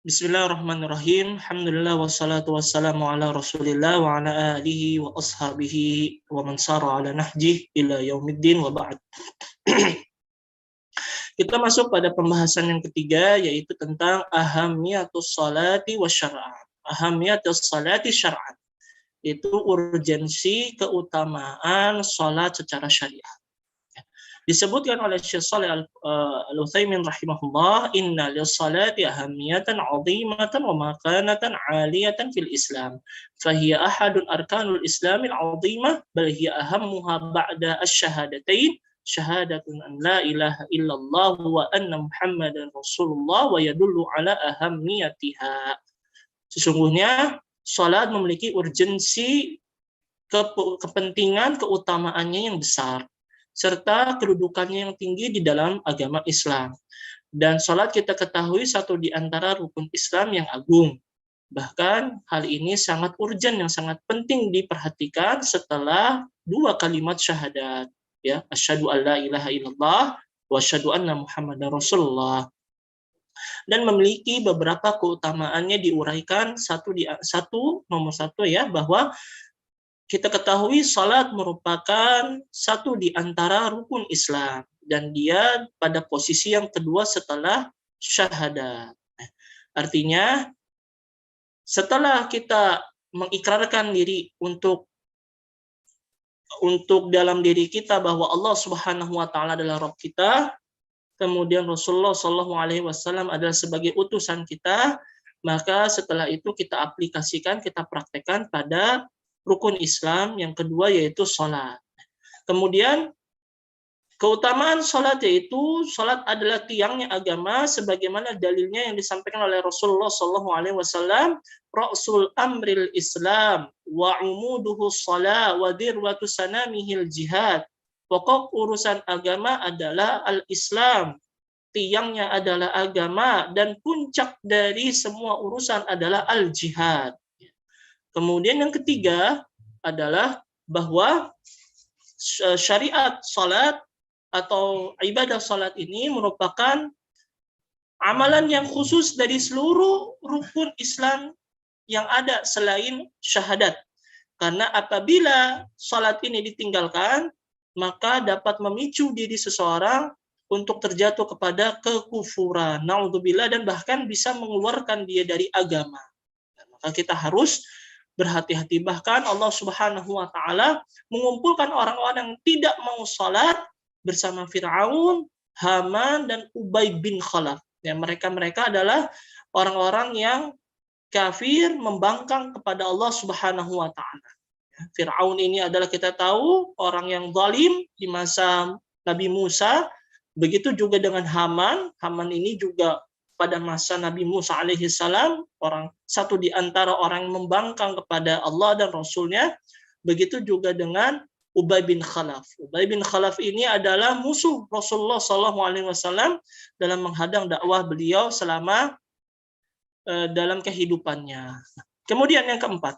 Bismillahirrahmanirrahim. Alhamdulillah wassalatu wassalamu ala Rasulillah wa ala alihi wa ashabihi wa man sara ala nahjih ila yaumiddin wa ba'd. Kita masuk pada pembahasan yang ketiga, yaitu tentang ahamiyatus salati wa syar'an. Ahamiyatus salati syar'an. Itu urgensi keutamaan salat secara syariat. Disebutkan oleh Syekh Shalih Al-Utsaimin rahimahullah, inna lis-salati ahamiyatan 'azimatan wa makanatan 'aliyatan fil Islam. Fahiya ahadun arkanul Islamil 'azimah bal hiya ahammuha ba'da asy-syahadatain, syahadatun an la ilaha illallah wa anna Muhammadan Rasulullah wa yadullu ala ahammiyatiha. Sesungguhnya salat memiliki urgensi, kepentingan, keutamaannya yang besar, serta kedudukannya yang tinggi di dalam agama Islam. Dan salat kita ketahui satu di antara rukun Islam yang agung. Bahkan hal ini sangat urgent, yang sangat penting diperhatikan setelah dua kalimat syahadat, ya, asyhadu alla ilaha illallah wa asyhadu anna Muhammadar Rasulullah. Dan memiliki beberapa keutamaannya diuraikan nomor satu ya, bahwa kita ketahui salat merupakan satu di antara rukun Islam dan dia pada posisi yang kedua setelah syahadat. Artinya setelah kita mengikrarkan diri untuk dalam diri kita bahwa Allah Subhanahu wa taala adalah Rabb kita, kemudian Rasulullah Shallallahu alaihi wasallam adalah sebagai utusan kita, maka setelah itu kita aplikasikan, kita praktekkan pada rukun Islam yang kedua, yaitu sholat. Kemudian keutamaan sholat, yaitu sholat adalah tiangnya agama, sebagaimana dalilnya yang disampaikan oleh Rasulullah SAW, Ra'sul amril Islam wa umuduhu sholat wa dirwatu sanamihil jihad. Pokok urusan agama adalah al-Islam, tiangnya adalah agama, dan puncak dari semua urusan adalah al-jihad. Kemudian yang ketiga adalah bahwa syariat salat atau ibadah salat ini merupakan amalan yang khusus dari seluruh rukun Islam yang ada selain syahadat. Karena apabila salat ini ditinggalkan, maka dapat memicu diri seseorang untuk terjatuh kepada kekufuran, naudzubillah, dan bahkan bisa mengeluarkan dia dari agama. Maka kita harus berhati-hati. Bahkan Allah Subhanahu wa taala mengumpulkan orang-orang yang tidak mau salat bersama Firaun, Haman, dan Ubay bin Khalaf. Ya, mereka adalah orang-orang yang kafir, membangkang kepada Allah Subhanahu wa taala. Firaun ini adalah, kita tahu, orang yang zalim di masa Nabi Musa. Begitu juga dengan Haman. Haman ini juga pada masa Nabi Musa alaihissalam, satu di antara orang yang membangkang kepada Allah dan Rasulnya. Begitu juga dengan Ubay bin Khalaf. Ubay bin Khalaf ini adalah musuh Rasulullah SAW dalam menghadang dakwah beliau selama dalam kehidupannya. Kemudian yang keempat,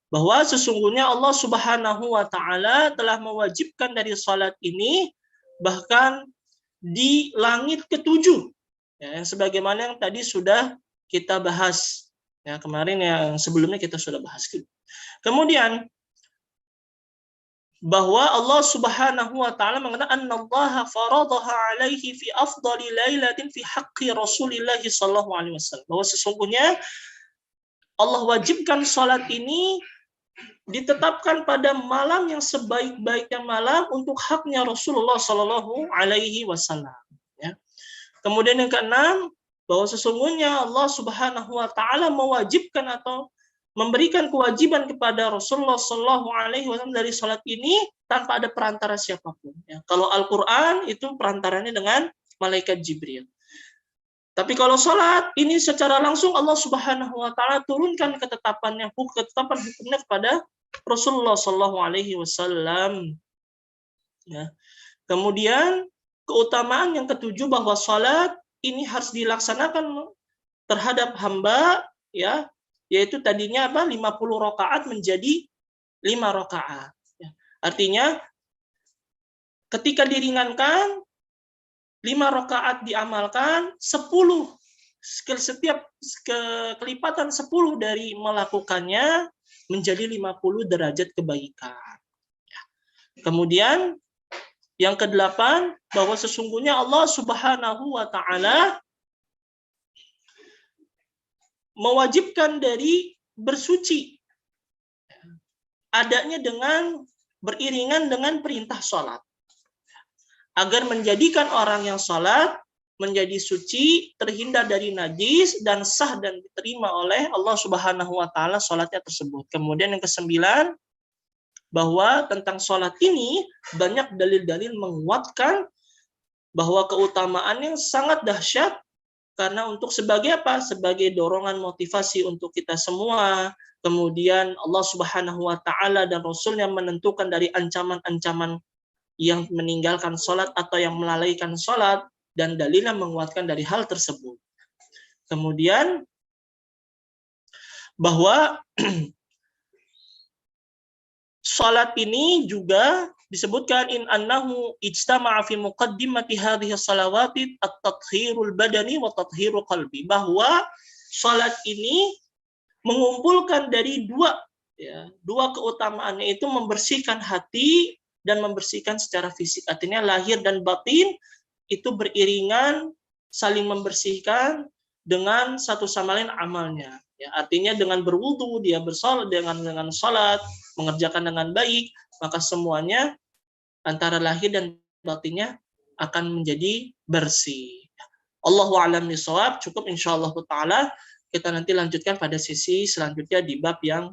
bahwa sesungguhnya Allah Subhanahu wa taala telah mewajibkan dari salat ini bahkan di langit ketujuh. Ya, yang sebagaimana yang tadi sudah kita bahas, ya, kemarin yang sebelumnya kita sudah bahas. Kemudian bahwa Allah Subhanahu wa taala mengatakan annallaha faradaha alaihi fi afdali lailatin fi haqqi Rasulillah sallallahu alaihi wasallam. Bahwa sesungguhnya Allah wajibkan salat ini ditetapkan pada malam yang sebaik-baiknya malam untuk haknya Rasulullah sallallahu alaihi wasallam. Kemudian yang keenam, bahwa sesungguhnya Allah Subhanahu wa taala mewajibkan atau memberikan kewajiban kepada Rasulullah Shallallahu alaihi wasallam dari salat ini tanpa ada perantara siapapun. Ya, kalau Al-Qur'an itu perantaranya dengan malaikat Jibril. Tapi kalau salat ini secara langsung Allah Subhanahu wa taala turunkan ketetapan hukumnya kepada Rasulullah Shallallahu alaihi wasallam. Ya. Kemudian keutamaan yang ketujuh, bahwa salat ini harus dilaksanakan terhadap hamba, ya, yaitu tadinya 50 rakaat menjadi 5 rakaat. Ya. Artinya ketika diringankan 5 rakaat diamalkan, 10 setiap kelipatan 10 dari melakukannya menjadi 50 derajat kebaikan. Kemudian yang kedelapan, bahwa sesungguhnya Allah Subhanahu wa taala mewajibkan dari bersuci adanya dengan beriringan dengan perintah sholat, agar menjadikan orang yang sholat menjadi suci, terhindar dari najis, dan sah dan diterima oleh Allah Subhanahu wa taala sholatnya tersebut. Kemudian yang kesembilan, bahwa tentang sholat ini banyak dalil-dalil menguatkan bahwa keutamaannya sangat dahsyat, karena untuk sebagai apa? Sebagai dorongan motivasi untuk kita semua. Kemudian Allah Subhanahu wa taala dan Rasul-Nya menentukan dari ancaman-ancaman yang meninggalkan sholat atau yang melalaikan sholat, dan dalilnya menguatkan dari hal tersebut. Kemudian bahwa sholat ini juga disebutkan in annahu ijtama'a fi muqaddimati hadhihi shalawati at-tathhirul badani wa tathhirul qalbi, bahwa sholat ini mengumpulkan dari dua keutamaannya, itu membersihkan hati dan membersihkan secara fisik. Artinya lahir dan batin itu beriringan, saling membersihkan dengan satu sama lain amalnya. Ya, artinya dengan berwudu, dia bersolat dengan salat, mengerjakan dengan baik, maka semuanya antara lahir dan batinnya akan menjadi bersih. Allahu a'lam bishawab. Cukup insyaallah taala. Kita nanti lanjutkan pada sesi selanjutnya di bab yang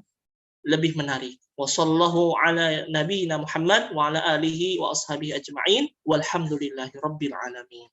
lebih menarik. Wassallallahu ala nabiyyina Muhammad wa ala alihi wa ashabihi ajma'in. Walhamdulillahi rabbil alamin.